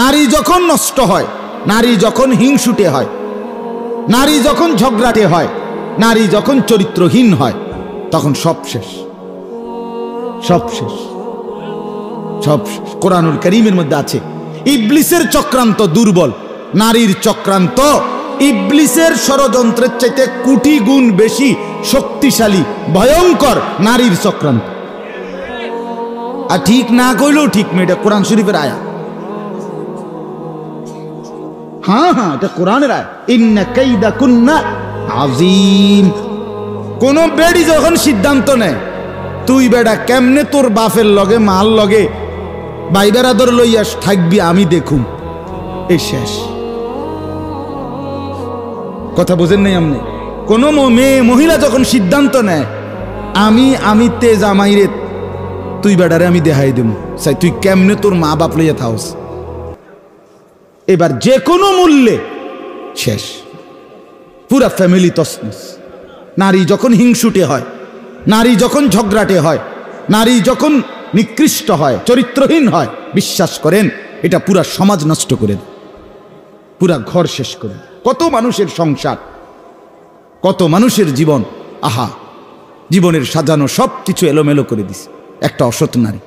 নারী যখন নষ্ট হয়, নারী যখন হিংসুটে হয়, নারী যখন ঝগড়াটে হয়, নারী যখন চরিত্রহীন হয়, তখন সব শেষ, সব শেষ, সব শেষ। কোরআনুল কারীমের মধ্যে আছে ইবলিসের চক্রান্ত দুর্বল, নারীর চক্রান্ত ইবলিসের ষড়যন্ত্রের চাইতে কোটি গুণ বেশি শক্তিশালী, ভয়ঙ্কর নারীর চক্রান্ত। আর ঠিক না কইলেও ঠিক, মেয়েটা কোরআন শরীফের আয়াত। হ্যাঁ হ্যাঁ, এটা কোরআনের আয়াত। ইন্না কাইদাকুন্না আযীম। কোন বেড়ি যখন সিদ্ধান্ত নেয় তুই বেড়া কেমনে তোর বাপের লগে মাল লগে ভাই বেড়াদর লইয়া থাকবি আমি দেখুম, এই শেষ। কথা বোঝেন নাই আপনি? কোন মেয়ে মহিলা যখন সিদ্ধান্ত নেয় আমি তেজ আমাইরে তুই বেড়ারে আমি দেখাই দেব, সাই তুই কেমনে তোর মা বাপ লইয়া থাকস, এবার যে কোনো মূল্যে শেষ, পুরা ফ্যামিলি তছনছ। নারী যখন হিংসুটে হয়, নারী যখন ঝগড়াটে হয়, নারী যখন নিকৃষ্ট হয়, চরিত্রহীন হয়, বিশ্বাস করেন এটা পুরা সমাজ নষ্ট করে দেয়, পুরা ঘর শেষ করে। কত মানুষের সংসার, কত মানুষের জীবন, আহা, জীবনের সাজানো সব কিছু এলোমেলো করে দিছে একটা অসৎ নারী।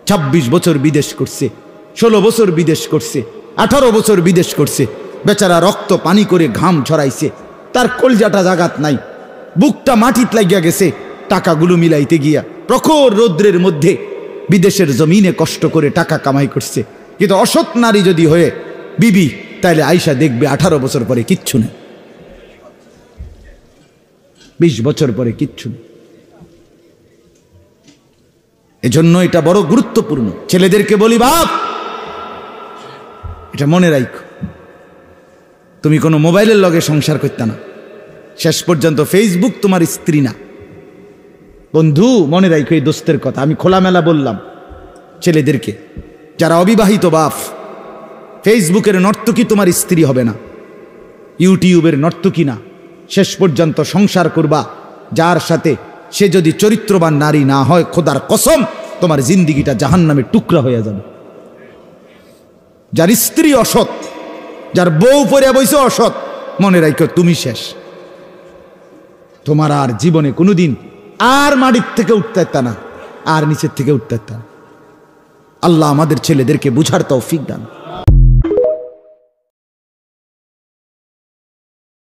26 বছর বিদেশ করছে, 16 বছর বিদেশ করছে, 18 বছর বিদেশ করছে, বেচারা রক্ত পানি করে ঘাম ঝরাইছে, তার কলজাটা জাগাত নাই, বুকটা মাটিত লাগিয়া গেছে টাকাগুলো মিলাইতে গিয়া, প্রখর রৌদ্রের মধ্যে বিদেশের জমিনে কষ্ট করে টাকা কামাই করছে। কিন্তু অসৎ নারী যদি হয়ে বিবি, তাইলে আয়সা দেখবে 18 বছর পরে কিচ্ছু নেই, 20 বছর পরে কিচ্ছু নেই। এজন্য এটা বড় গুরুত্বপূর্ণ। ছেলেদেরকে বলি, বাপ এটা মনে রাখো, তুমি কোনো মোবাইলের লগে সংসার করতে না, শেষ পর্যন্ত ফেসবুক তোমার স্ত্রী না। বন্ধু মনে রাখো এই দোস্তের কথা, আমি খোলামেলা বললাম ছেলেদেরকে, যারা অবিবাহিত বাপ, ফেসবুকের নর্তকী তোমার স্ত্রী হবে না, ইউটিউবের নর্তকী না। শেষ পর্যন্ত সংসার করবা যার সাথে, সে যদি চরিত্রবান নারী না হয়, খোদার কসম তোমার জিন্দিগিটা জাহান্নামের টুকরা হয়ে যাবে। যার স্ত্রী অসৎ, যার বউ পরে বইছে অসৎ, মনে রাখো তুমি শেষ, তোমার আর জীবনে কোনোদিন আর মাটির থেকে উঠতে পারত না, আর নিচের থেকে উঠতে পারত না। আল্লাহ আমাদের ছেলেদেরকে বুঝার তৌফিক দান।